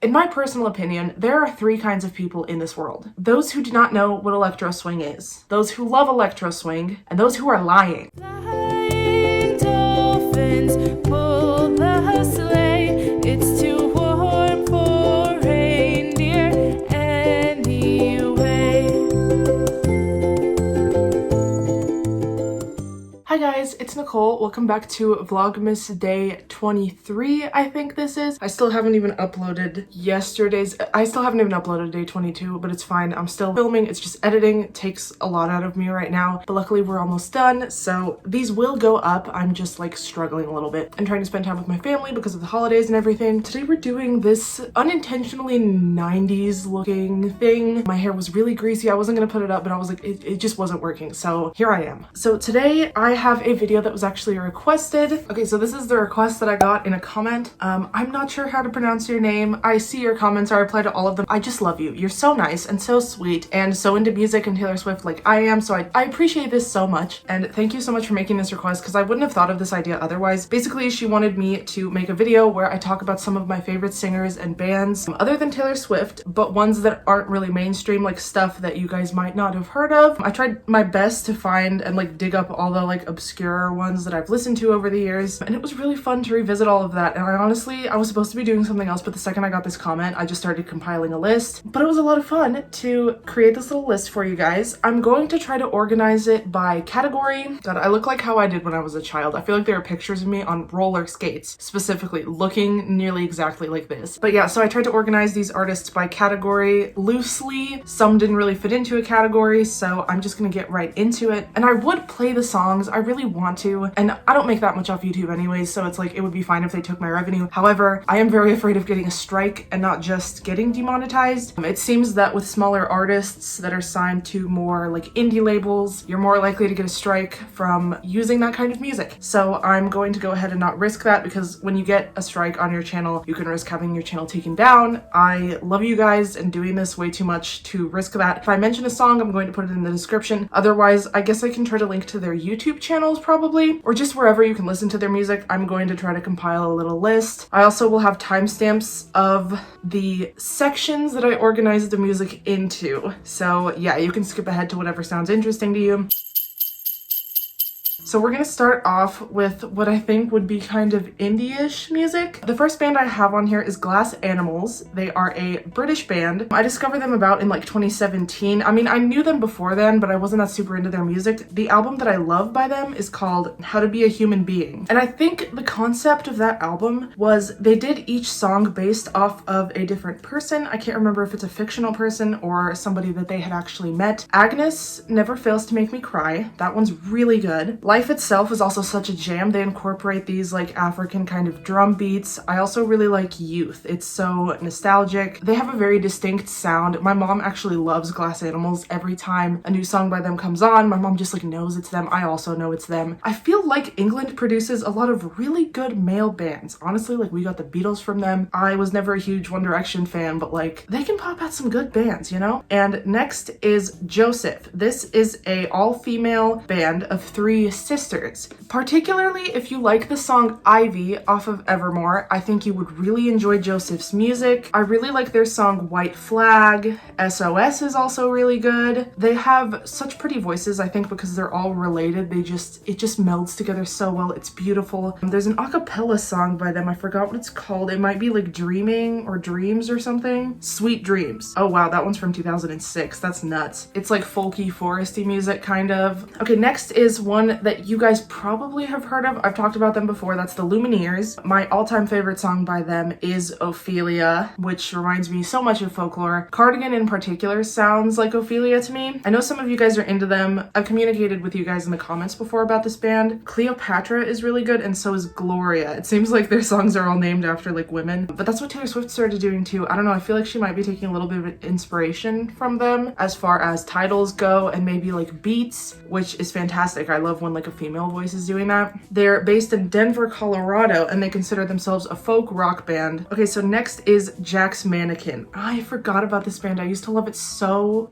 In my personal opinion, there are three kinds of people in this world. Those who do not know what electro swing is, those who love electro swing, and those who are lying. Flying dolphins pull the sleigh. It's too warm for reindeer anyway. Hi guys, it's Nicole. Welcome back to Vlogmas Day 23, I think this is. I still haven't even uploaded day 22, but it's fine. I'm still filming. It's just editing. It takes a lot out of me right now, but luckily we're almost done, so these will go up. I'm just like struggling a little bit and trying to spend time with my family because of the holidays and everything. Today we're doing this unintentionally 90s looking thing. My hair was really greasy. I wasn't gonna put it up, but I was like, it just wasn't working, so here I am. So today I have a video that was actually requested. Okay, so this is the request that I got in a comment. I'm not sure how to pronounce your name. I see your comments. I reply to all of them. I just love you. You're so nice and so sweet and so into music and Taylor Swift like I am, so I appreciate this so much, and thank you so much for making this request because I wouldn't have thought of this idea otherwise. Basically, she wanted me to make a video where I talk about some of my favorite singers and bands other than Taylor Swift, but ones that aren't really mainstream, like stuff that you guys might not have heard of. I tried my best to find and like dig up all the like obscure ones that I've listened to over the years, and it was really fun to revisit all of that. And I was supposed to be doing something else, but the second I got this comment, I just started compiling a list. But it was a lot of fun to create this little list for you guys. I'm going to try to organize it by category. God, I look like how I did when I was a child. I feel like there are pictures of me on roller skates, specifically looking nearly exactly like this. But yeah, so I tried to organize these artists by category loosely. Some didn't really fit into a category, so I'm just gonna get right into it. And I would play the songs, I really want to, and I don't make that much off YouTube anyways, so it's like it would be fine if they took my revenue. However, I am very afraid of getting a strike and not just getting demonetized. It seems that with smaller artists that are signed to more like indie labels, you're more likely to get a strike from using that kind of music. So I'm going to go ahead and not risk that, because when you get a strike on your channel, you can risk having your channel taken down. I love you guys and doing this way too much to risk that. If I mention a song, I'm going to put it in the description. Otherwise, I guess I can try to link to their YouTube channels probably, or just wherever you can listen to their music. I'm going to try to compile a little list. I also will have timestamps of the sections that I organized the music into. So yeah, you can skip ahead to whatever sounds interesting to you. So we're gonna start off with what I think would be kind of indie-ish music. The first band I have on here is Glass Animals. They are a British band. I discovered them about in like 2017. I mean, I knew them before then, but I wasn't that super into their music. The album that I love by them is called How to Be a Human Being. And I think the concept of that album was they did each song based off of a different person. I can't remember if it's a fictional person or somebody that they had actually met. Agnes never fails to make me cry. That one's really good. Life itself is also such a jam. They incorporate these like African kind of drum beats. I also really like Youth. It's so nostalgic. They have a very distinct sound. My mom actually loves Glass Animals. Every time a new song by them comes on, my mom just like knows it's them. I also know it's them. I feel like England produces a lot of really good male bands. Honestly, like we got the Beatles from them. I was never a huge One Direction fan, but like they can pop out some good bands, you know? And next is Joseph. This is a all-female band of 3 sisters. Particularly if you like the song Ivy off of Evermore, I think you would really enjoy Joseph's music. I really like their song White Flag. SOS is also really good. They have such pretty voices, I think because they're all related. It just melds together so well. It's beautiful. There's an a cappella song by them. I forgot what it's called. It might be like Dreaming or Dreams or something. Sweet Dreams. Oh wow, that one's from 2006. That's nuts. It's like folky, foresty music kind of. Okay, next is one that you guys probably have heard of. I've talked about them before. That's the LUMINEERS. My all-time favorite song by them is Ophelia, which reminds me so much of Folklore. Cardigan in particular sounds like Ophelia to me. I know some of you guys are into them. I've communicated with you guys in the comments before about this band. Cleopatra is really good, and so is Gloria. It seems like their songs are all named after like women, but that's what Taylor Swift started doing too. I don't know, I feel like she might be taking a little bit of inspiration from them as far as titles go and maybe like beats, which is fantastic. I love when like a female voice is doing that. They're based in Denver, Colorado, and they consider themselves a folk rock band. Okay, so next is JASMINE. I forgot about this band. I used to love it so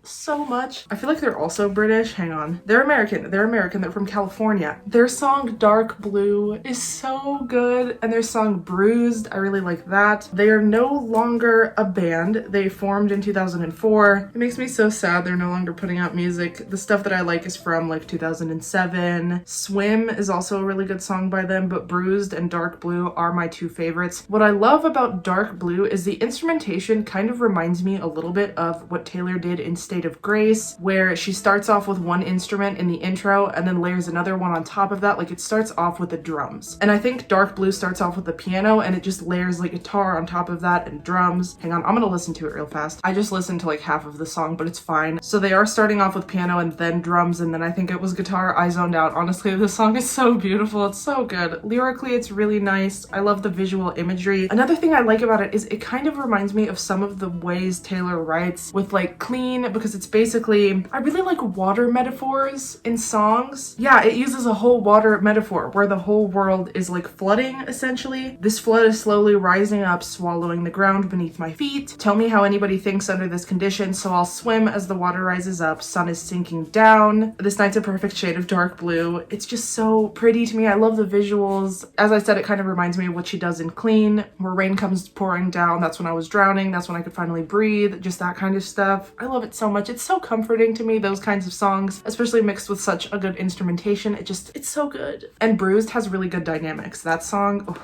much. I feel like they're also British. Hang on. They're American. They're from California. Their song Dark Blue is so good, and their song Bruised, I really like that. They are no longer a band. They formed in 2004. It makes me so sad they're no longer putting out music. The stuff that I like is from like 2007. Swim is also a really good song by them, but Bruised and Dark Blue are my two favorites. What I love about Dark Blue is the instrumentation kind of reminds me a little bit of what Taylor did in State of Grace, where she starts off with one instrument in the intro and then layers another one on top of that. Like it starts off with the drums. And I think Dark Blue starts off with the piano and it just layers like guitar on top of that and drums. Hang on, I'm gonna listen to it real fast. I just listened to like half of the song, but it's fine. So they are starting off with piano and then drums, and then I think it was guitar. I zoned out. Honestly, this song is so beautiful. It's so good. Lyrically, it's really nice. I love the visual imagery. Another thing I like about it is it kind of reminds me of some of the ways Taylor writes with like Clean, because it's basically, I really like water metaphors in songs. Yeah, it uses a whole water metaphor where the whole world is like flooding, essentially. This flood is slowly rising up, swallowing the ground beneath my feet. Tell me how anybody thinks under this condition, so I'll swim as the water rises up. Sun is sinking down. This night's a perfect shade of dark blue. It's just so pretty to me. I love the visuals. As I said, it kind of reminds me of what she does in Clean, where rain comes pouring down. That's when I was drowning. That's when I could finally breathe. Just that kind of stuff. I love it so much. It's so comforting to me, those kinds of songs, especially mixed with such a good instrumentation. It's so good. And Bruised has really good dynamics. That song, oh,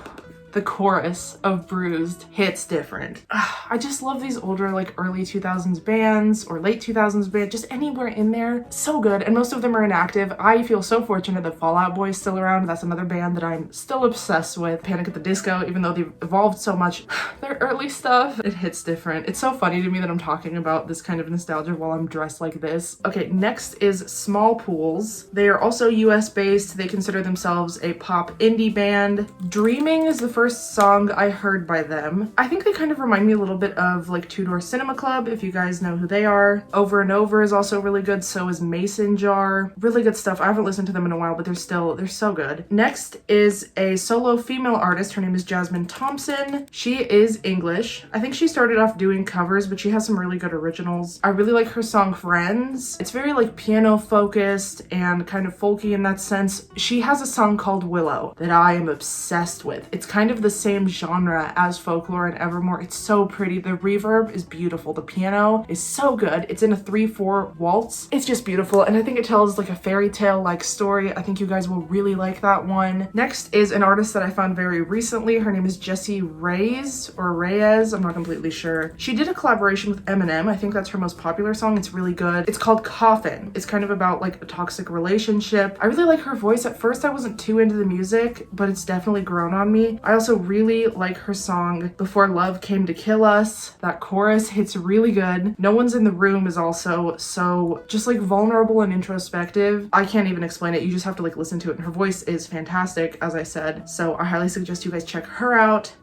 the chorus of Bruised hits different. I just love these older like early 2000s bands or late 2000s bands, just anywhere in there. So good, and most of them are inactive. I feel so fortunate that Fall Out Boy is still around. That's another band that I'm still obsessed with. Panic at the Disco, even though they've evolved so much, their early stuff, it hits different. It's so funny to me that I'm talking about this kind of nostalgia while I'm dressed like this. Okay, next is SMALLPOOLS. They are also US based. They consider themselves a pop indie band. Dreaming is the first song I heard by them. I think they kind of remind me a little bit of like Two Door Cinema Club, if you guys know who they are. Over and Over is also really good. So is Mason Jar. Really good stuff. I haven't listened to them in a while, but they're so good. Next is a solo female artist. Her name is Jasmine Thompson. She is English. I think she started off doing covers, but she has some really good originals. I really like her song Friends. It's very like piano focused and kind of folky in that sense. She has a song called Willow that I am obsessed with. It's kind of the same genre as Folklore and Evermore. It's so pretty. The reverb is beautiful. The piano is so good. It's in a 3/4 waltz. It's just beautiful, and I think it tells like a fairy tale like story. I think you guys will really like that one. Next is an artist that I found very recently. Her name is Jessie REYEZ or REYEZ. I'm not completely sure. She did a collaboration with Eminem. I think that's her most popular song. It's really good. It's called Coffin. It's kind of about like a toxic relationship. I really like her voice. At first I wasn't too into the music, but it's definitely grown on me. I also really like her song Before Love Came to Kill Us. That chorus hits really good. No One's in the Room is also so just like vulnerable and introspective. I can't even explain it. You just have to like listen to it, and her voice is fantastic, as I said. So I highly suggest you guys check her out.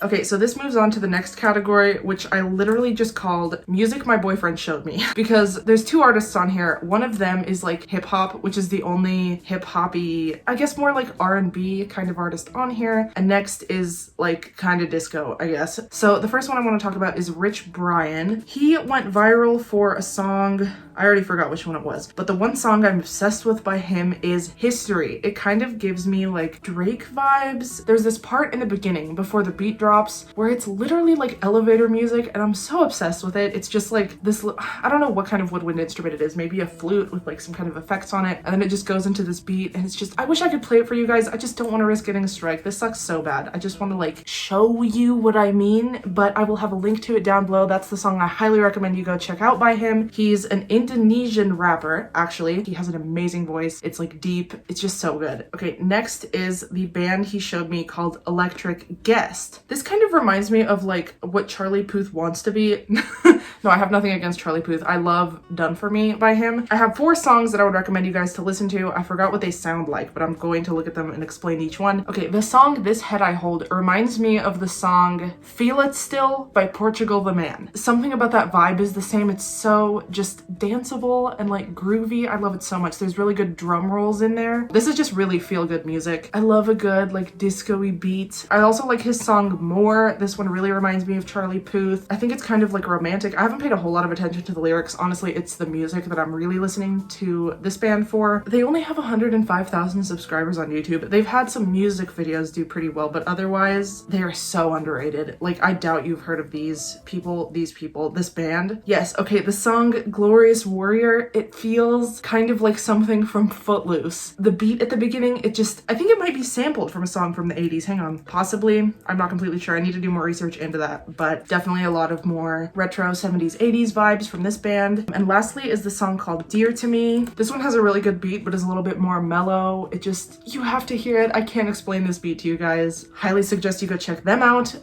Okay, so this moves on to the next category, which I literally just called Music My Boyfriend Showed Me, because there's two artists on here. One of them is like hip hop, which is the only hip hoppy, I guess more like R&B kind of artist on here. And next is like kind of disco, I guess. So the first one I want to talk about is Rich Brian. He went viral for a song, I already forgot which one it was, but the one song I'm obsessed with by him is History. It kind of gives me like Drake vibes. There's this part in the beginning before the beat drops where it's literally like elevator music, and I'm so obsessed with it. It's just like this, I don't know what kind of woodwind instrument it is, maybe a flute with like some kind of effects on it, and then it just goes into this beat, and it's just, I wish I could play it for you guys. I just don't want to risk getting a strike. This sucks so bad. I just want to like show you what I mean, but I will have a link to it down below. That's the song I highly recommend you go check out by him. He's an Indonesian rapper, actually. He has an amazing voice. It's like deep. It's just so good. Okay, next is the band he showed me called Electric Guest. This kind of reminds me of like what Charlie Puth wants to be. No, I have nothing against Charlie Puth. I love Done For Me by him. I have 4 songs that I would recommend you guys to listen to. I forgot what they sound like, but I'm going to look at them and explain each one. Okay, the song This Head I Hold reminds me of the song Feel It Still by Portugal the Man. Something about that vibe is the same. It's so just danceable and like groovy. I love it so much. There's really good drum rolls in there. This is just really feel good music. I love a good like disco-y beat. I also like his song More. This one really reminds me of Charlie Puth. I think it's kind of like romantic. I haven't paid a whole lot of attention to the lyrics. Honestly, it's the music that I'm really listening to this band for. They only have 105,000 subscribers on YouTube. They've had some music videos do pretty well, but otherwise they are so underrated. Like, I doubt you've heard of these people, this band. Yes, okay, the song Glorious Warrior, it feels kind of like something from Footloose. The beat at the beginning, I think it might be sampled from a song from the 80s. Hang on, possibly. I'm not completely sure. I need to do more research into that, but definitely a lot of more retro 70s, 80s vibes from this band. And lastly is the song called Dear to Me. This one has a really good beat, but is a little bit more mellow. You have to hear it. I can't explain this beat to you guys. Highly suggest you go check them out.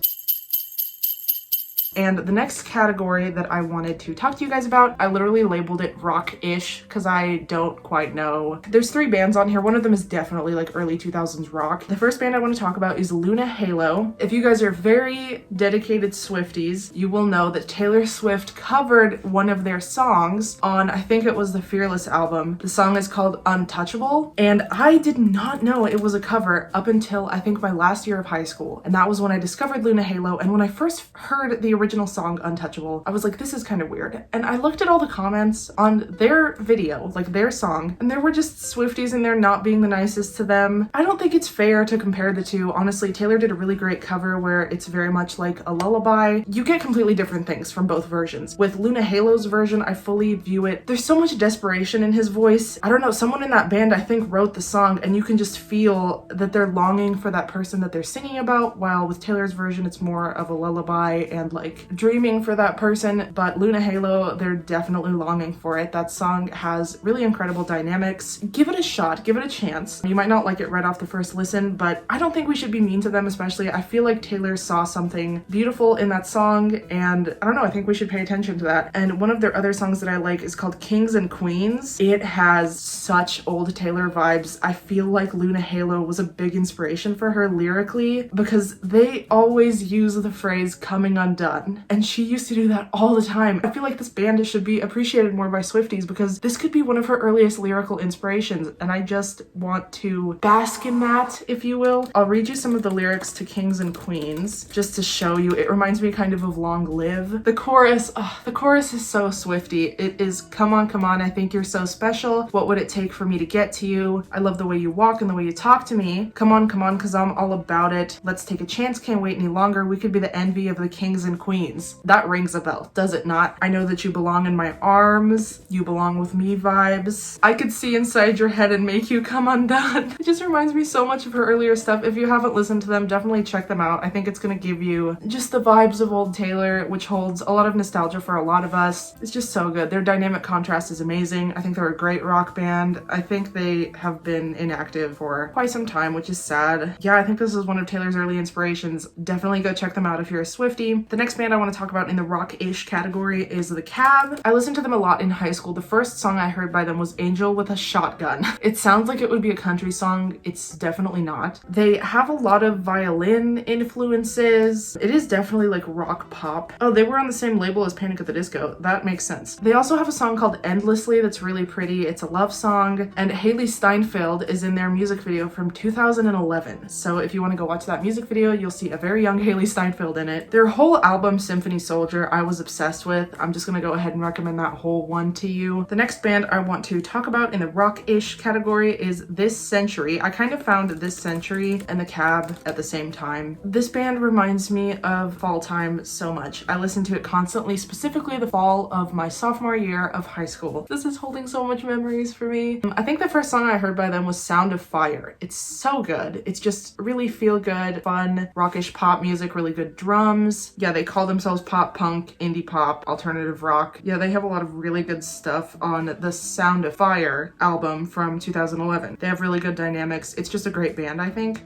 And the next category that I wanted to talk to you guys about, I literally labeled it rock-ish because I don't quite know. There's 3 bands on here. One of them is definitely like early 2000s rock. The first band I want to talk about is Luna Halo. If you guys are very dedicated Swifties, you will know that Taylor Swift covered one of their songs on, I think it was the Fearless album. The song is called Untouchable, and I did not know it was a cover up until I think my last year of high school. And that was when I discovered Luna Halo, and when I first heard the original song Untouchable, I was like, this is kind of weird. And I looked at all the comments on their video, like their song, and there were just Swifties in there not being the nicest to them. I don't think it's fair to compare the two. Honestly, Taylor did a really great cover where it's very much like a lullaby. You get completely different things from both versions. With Luna Halo's version, I fully view it. There's so much desperation in his voice. I don't know, someone in that band I think wrote the song, and you can just feel that they're longing for that person that they're singing about, while with Taylor's version, it's more of a lullaby and like dreaming for that person. But Luna Halo, they're definitely longing for it. That song has really incredible dynamics. Give it a shot, give it a chance. You might not like it right off the first listen, but I don't think we should be mean to them, especially. I feel like Taylor saw something beautiful in that song, and I don't know, I think we should pay attention to that. And one of their other songs that I like is called Kings and Queens. It has such old Taylor vibes. I feel like Luna Halo was a big inspiration for her lyrically, because they always use the phrase coming undone, and she used to do that all the time. I feel like this band should be appreciated more by Swifties, because this could be one of her earliest lyrical inspirations, and I just want to bask in that, if you will. I'll read you some of the lyrics to Kings and Queens just to show you. It reminds me kind of Long Live. The chorus is so Swifty. It is, come on, I think you're so special. What would it take for me to get to you? I love the way you walk and the way you talk to me. Come on, cause I'm all about it. Let's take a chance, can't wait any longer. We could be the envy of the kings and queens. That rings a bell, does it not? I know that you belong in my arms. You belong with me vibes. I could see inside your head and make you come undone. It just reminds me so much of her earlier stuff. If you haven't listened to them, definitely check them out. I think it's gonna give you just the vibes of old Taylor, which holds a lot of nostalgia for a lot of us. It's just so good. Their dynamic contrast is amazing. I think they're a great rock band. I think they have been inactive for quite some time, which is sad. Yeah, I think this is one of Taylor's early inspirations. Definitely go check them out if you're a Swiftie. The next band I want to talk about in the rock-ish category is The Cab. I listened to them a lot in high school. The first song I heard by them was Angel with a Shotgun. It sounds like it would be a country song. It's definitely not. They have a lot of violin influences. It is definitely like rock pop. Oh, they were on the same label as Panic at the Disco. That makes sense. They also have a song called Endlessly that's really pretty. It's a love song, and Haley Steinfeld is in their music video from 2011. So if you want to go watch that music video, you'll see a very young Haley Steinfeld in it. Their whole album, Symphony Soldier, I was obsessed with. I'm just gonna go ahead and recommend that whole one to you. The next band I want to talk about in the rock-ish category is This Century. I kind of found This Century and The Cab at the same time. This band reminds me of fall time so much. I listen to it constantly, specifically the fall of my sophomore year of high school. This is holding so much memories for me. I think the first song I heard by them was Sound of Fire. It's so good. It's just really feel good, fun, rockish pop music, really good drums. Yeah, they call themselves pop punk, indie pop, alternative rock. Yeah, they have a lot of really good stuff on the Sound of Fire album from 2011. They have really good dynamics. It's just a great band, I think.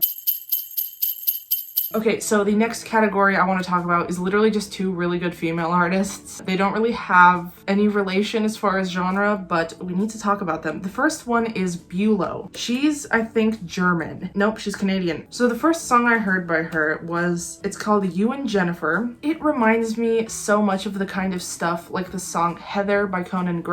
Okay, so the next category I want to talk about is literally just two really good female artists. They don't really have any relation as far as genre, but we need to talk about them. The first one is BÜLOW. She's, I think, German. Nope, she's Canadian. So the first song I heard by her it's called You and Jennifer. It reminds me so much of the kind of stuff like the song Heather by Conan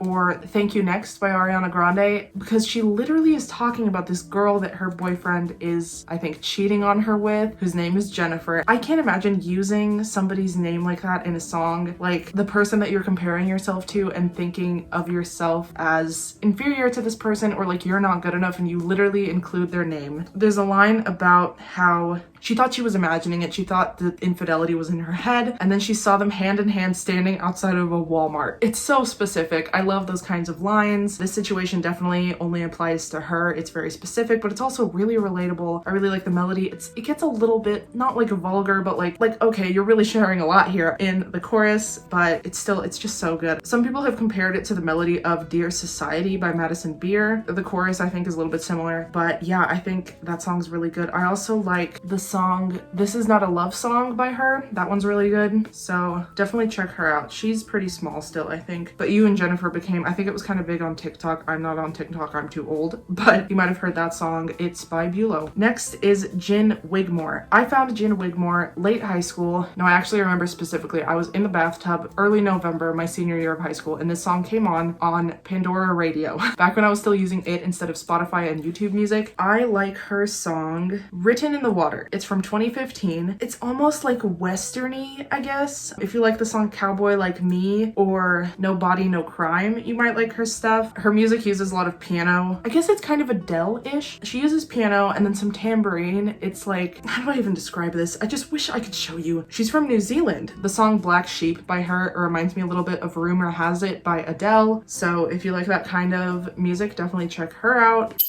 or Thank You Next by Ariana Grande, because she literally is talking about this girl that her boyfriend is, I think, cheating on her with, whose name is Jennifer. I can't imagine using somebody's name like that in a song, like the person that you're comparing yourself to and thinking of yourself as inferior to this person, or like you're not good enough, and you literally include their name. There's a line about how she thought she was imagining it. She thought the infidelity was in her head, and then she saw them hand in hand standing outside of a Walmart. It's so specific. I love those kinds of lines. This situation definitely only applies to her. It's very specific, but it's also really relatable. I really like the melody. It gets a little bit, not like vulgar, but like okay, you're really sharing a lot here in the chorus, but it's just so good. Some people have compared it to the melody of Dear Society by Madison Beer. The chorus I think is a little bit similar, but yeah, I think that song's really good. I also like the song This Is Not a Love Song by her. That one's really good, so definitely check her out. She's pretty small still, I think. But You and Jennifer I think it was kind of big on TikTok. I'm not on TikTok, I'm too old, but you might have heard that song. It's by BÜLOW. Next is Jin Wigmore. I found Jin Wigmore late high school. No, I actually remember specifically, I was in the bathtub early November, my senior year of high school, and this song came on Pandora Radio, back when I was still using it instead of Spotify and YouTube Music. I like her song Written in the Water. It's from 2015. It's almost like westerny, I guess. If you like the song Cowboy Like Me or No Body, No Crime, you might like her stuff. Her music uses a lot of piano. I guess it's kind of Adele-ish. She uses piano and then some tambourine. It's like, how do I even describe this? I just wish I could show you. She's from New Zealand. The song Black Sheep by her reminds me a little bit of Rumor Has It by Adele. So if you like that kind of music, definitely check her out.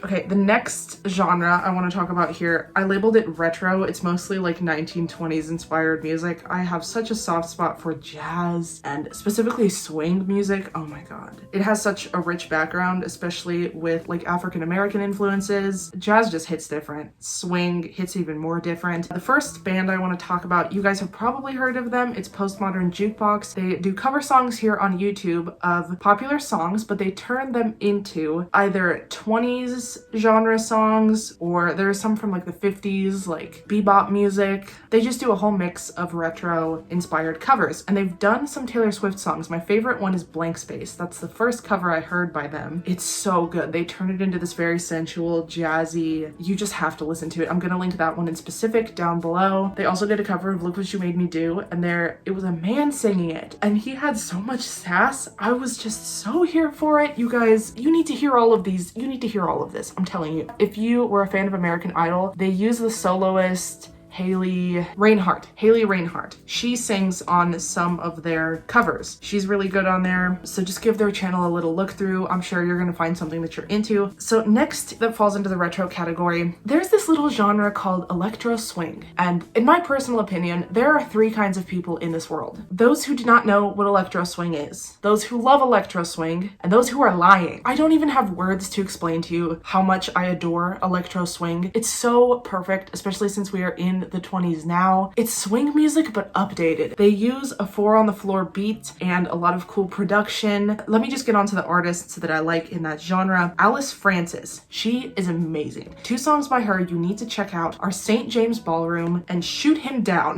Okay, the next genre I want to talk about here, I labeled it retro. It's mostly like 1920s inspired music. I have such a soft spot for jazz and specifically swing music. Oh my god. It has such a rich background, especially with like African American influences. Jazz just hits different. Swing hits even more different. The first band I want to talk about, you guys have probably heard of them. It's POSTMODERN JUKEBOX. They do cover songs here on YouTube of popular songs, but they turn them into either 20s genre songs, or there's some from like the 50s, like bebop music. They just do a whole mix of retro inspired covers, and they've done some Taylor Swift songs. My favorite one is Blank Space. That's the first cover I heard by them. It's so good. They turn it into this very sensual, jazzy, you just have to listen to it. I'm gonna link that one in specific down below. They also did a cover of Look What You Made Me Do, and it was a man singing it, and he had so much sass. I was just so here for it. You guys, you need to hear all of these. You need to hear all of this. I'm telling you. If you were a fan of American Idol, they use the soloist Haley Reinhart. She sings on some of their covers. She's really good on there, so just give their channel a little look through. I'm sure you're gonna find something that you're into. So next, that falls into the retro category, there's this little genre called electro swing, and in my personal opinion, there are three kinds of people in this world: those who do not know what electro swing is, those who love electro swing, and those who are lying. I don't even have words to explain to you how much I adore electro swing. It's so perfect, especially since we are in the 20s now. It's swing music but updated. They use a 4 on the floor beat and a lot of cool production. Let me just get on to the artists that I like in that genre. Alice Francis, she is amazing. 2 songs by her you need to check out are St. James Ballroom and Shoot Him Down.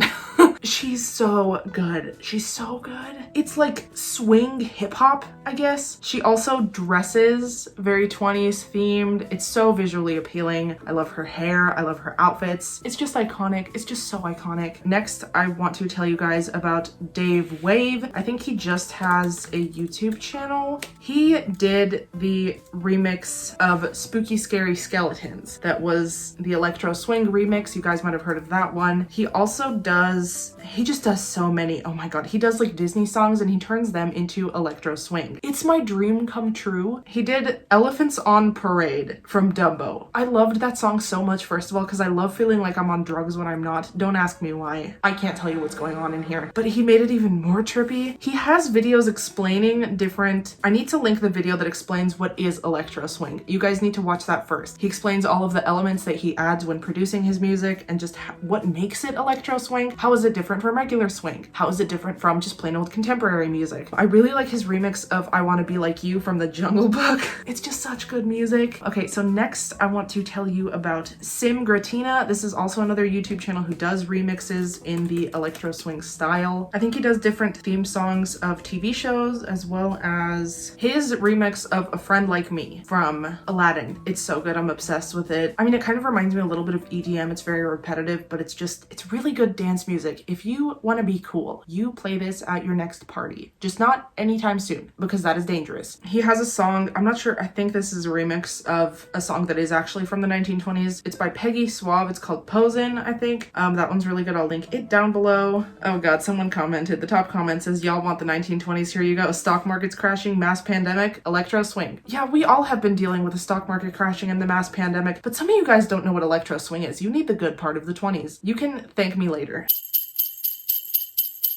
She's so good. She's so good. It's like swing hip hop, I guess. She also dresses very 20s themed. It's so visually appealing. I love her hair. I love her outfits. It's just iconic. It's just so iconic. Next, I want to tell you guys about Dave Wave. I think he just has a YouTube channel. He did the remix of Spooky Scary Skeletons. That was the electro swing remix. You guys might have heard of that one. He also does he just does so many. Oh my god, he does like Disney songs and he turns them into electro swing. It's my dream come true. He did Elephants on Parade from Dumbo. I loved that song so much, first of all, because I love feeling like I'm on drugs when I'm not. Don't ask me why. I can't tell you what's going on in here. But he made it even more trippy. He has videos explaining different... I need to link the video that explains what is electro swing. You guys need to watch that first. He explains all of the elements that he adds when producing his music and just what makes it electro swing. How is it different from regular swing? How is it different from just plain old contemporary music? I really like his remix of I Wanna Be Like You from the Jungle Book. It's just such good music. Okay, so next I want to tell you about GRETINA. This is also another YouTube channel who does remixes in the electro swing style. I think he does different theme songs of TV shows as well as his remix of A Friend Like Me from Aladdin. It's so good. I'm obsessed with it. I mean, it kind of reminds me a little bit of EDM. It's very repetitive, but it's really good dance music. If you want to be cool, you play this at your next party. Just not anytime soon, because that is dangerous. He has a song, I'm not sure, I think this is a remix of a song that is actually from the 1920s. It's by Peggy Suave. It's called Posin, I think. That one's really good. I'll link it down below. Oh god, someone commented. The top comment says, y'all want the 1920s? Here you go. Stock market's crashing, mass pandemic, electro swing. Yeah, we all have been dealing with the stock market crashing and the mass pandemic, but some of you guys don't know what electro swing is. You need the good part of the 20s. You can thank me later.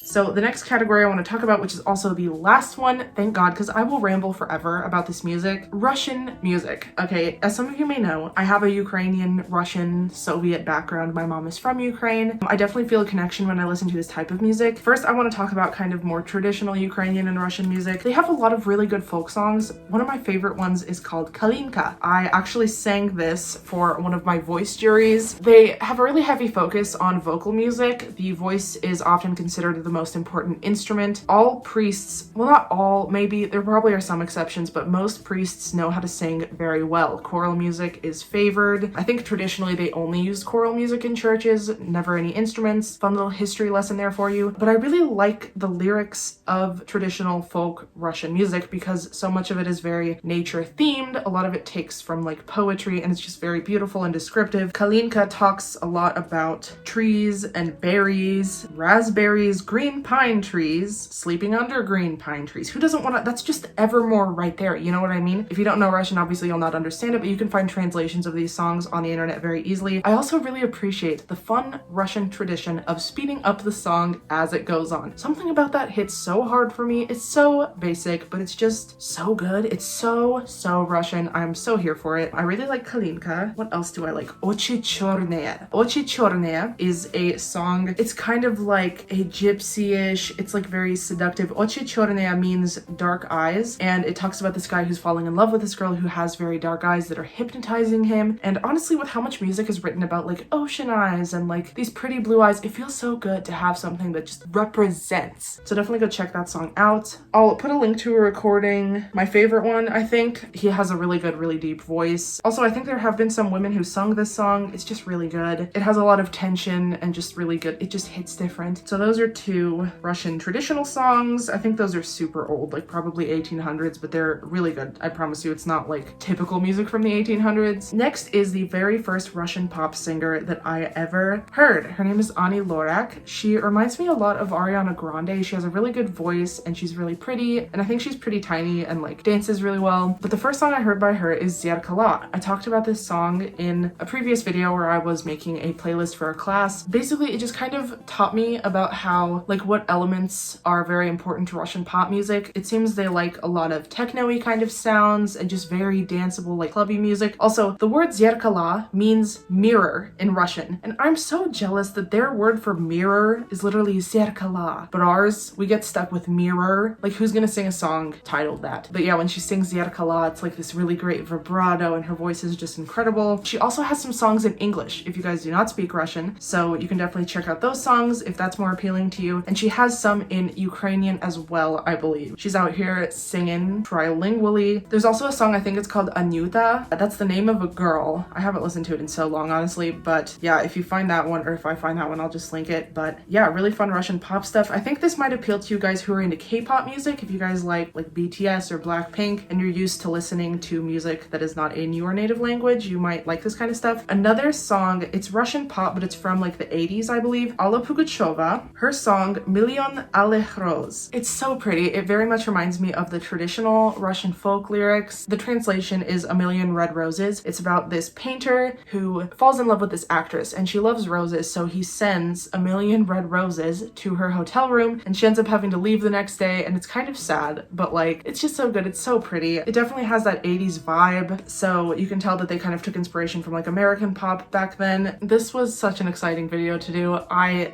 So the next category I want to talk about, which is also the last one, thank God, because I will ramble forever about this music. Russian music. Okay, as some of you may know, I have a Ukrainian, Russian, Soviet background. My mom is from Ukraine. I definitely feel a connection when I listen to this type of music. First, I want to talk about kind of more traditional Ukrainian and Russian music. They have a lot of really good folk songs. One of my favorite ones is called Kalinka. I actually sang this for one of my voice juries. They have a really heavy focus on vocal music. The voice is often considered the most important instrument. All priests, well, not all, maybe there probably are some exceptions, but most priests know how to sing very well. Choral music is favored. I think traditionally they only used choral music in churches, never any instruments. Fun little history lesson there for you. But I really like the lyrics of traditional folk Russian music because so much of it is very nature themed. A lot of it takes from like poetry and it's just very beautiful and descriptive. Kalinka talks a lot about trees and berries, raspberries, green pine trees, sleeping under green pine trees. Who doesn't want to? That's just evermore right there. You know what I mean? If you don't know Russian, obviously you'll not understand it, but you can find translations of these songs on the internet very easily. I also really appreciate the fun Russian tradition of speeding up the song as it goes on. Something about that hits so hard for me. It's so basic, but it's just so good. It's so Russian. I'm so here for it. I really like Kalinka. What else do I like? Ochi Chornaya. Ochi Chornaya is a song. It's kind of like a gypsy-ish. It's like very seductive. Ochi Chornaya means dark eyes, and it talks about this guy who's falling in love with this girl who has very dark eyes that are hypnotizing him. And honestly, with how much music is written about like ocean eyes and like these pretty blue eyes, it feels so good to have something that just represents. So definitely go check that song out. I'll put a link to a recording. My favorite one, I think. He has a really good, really deep voice. Also, I think there have been some women who sung this song. It's just really good. It has a lot of tension and just really good. It just hits different. So those are two Russian traditional songs. I think those are super old, like probably 1800s, but they're really good. I promise you, it's not like typical music from the 1800s. Next is the very first Russian pop singer that I ever heard. Her name is LORAK. She reminds me a lot of Ariana Grande. She has a really good voice and she's really pretty, and I think she's pretty tiny and like dances really well. But the first song I heard by her is Zerkala. I talked about this song in a previous video where I was making a playlist for a class. Basically, it just kind of taught me about how like what elements are very important to Russian pop music. It seems they like a lot of techno-y kind of sounds and just very danceable, like clubby music. Also, the word zerkala means mirror in Russian, and I'm so jealous that their word for mirror is literally zerkala, but ours, we get stuck with mirror. Like, who's gonna sing a song titled that? But yeah, when she sings zerkala, it's like this really great vibrato and her voice is just incredible. She also has some songs in English if you guys do not speak Russian, so you can definitely check out those songs if that's more appealing to you. to. And she has some in Ukrainian as well, I believe. She's out here singing trilingually. There's also a song, I think it's called Anyuta. That's the name of a girl. I haven't listened to it in so long, honestly, but yeah, if you find that one, or if I find that one, I'll just link it. But yeah, really fun Russian pop stuff. I think this might appeal to you guys who are into K-pop music. If you guys like BTS or Blackpink and you're used to listening to music that is not in your native language, you might like this kind of stuff. Another song, it's Russian pop, but it's from like the 80s, I believe. ALLA PUGACHEVA, her song Million Alekh. It's so pretty. It very much reminds me of the traditional Russian folk lyrics. The translation is A Million Red Roses. It's about this painter who falls in love with this actress and she loves roses, so he sends a million red roses to her hotel room and she ends up having to leave the next day, and it's kind of sad, but like it's just so good. It's so pretty. It definitely has that 80s vibe, so you can tell that they kind of took inspiration from like American pop back then. This was such an exciting video to do. I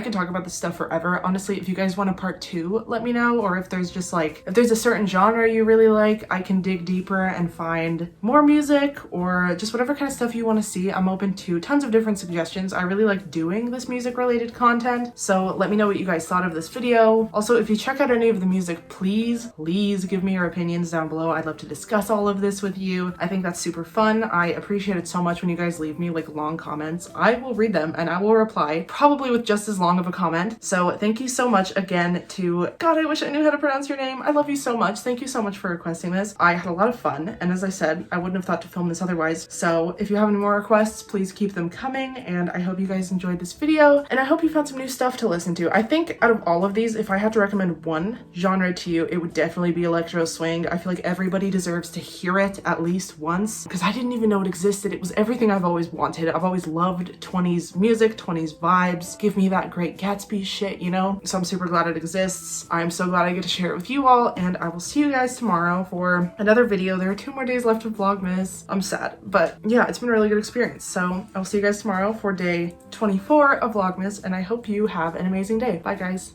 can talk about this stuff forever. Honestly, if you guys want a part 2, let me know, or if there's just like, if there's a certain genre you really like, I can dig deeper and find more music or just whatever kind of stuff you want to see. I'm open to tons of different suggestions. I really like doing this music related content, so let me know what you guys thought of this video. Also, if you check out any of the music, please give me your opinions down below. I'd love to discuss all of this with you. I think that's super fun. I appreciate it so much when you guys leave me like long comments. I will read them and I will reply, probably with just as long of a comment. So thank you so much again to, God, I wish I knew how to pronounce your name. I love you so much. Thank you so much for requesting this. I had a lot of fun, and as I said, I wouldn't have thought to film this otherwise. So if you have any more requests, please keep them coming, and I hope you guys enjoyed this video, and I hope you found some new stuff to listen to. I think out of all of these, if I had to recommend one genre to you, it would definitely be electro swing. I feel like everybody deserves to hear it at least once, because I didn't even know it existed. It was everything I've always wanted. I've always loved 20s music, 20s vibes. Give me that Great Gatsby shit, you know? So I'm super glad it exists. I'm so glad I get to share it with you all, and I will see you guys tomorrow for another video. There are 2 more days left of Vlogmas. I'm sad, but yeah, it's been a really good experience. So I will see you guys tomorrow for day 24 of Vlogmas, and I hope you have an amazing day. Bye guys.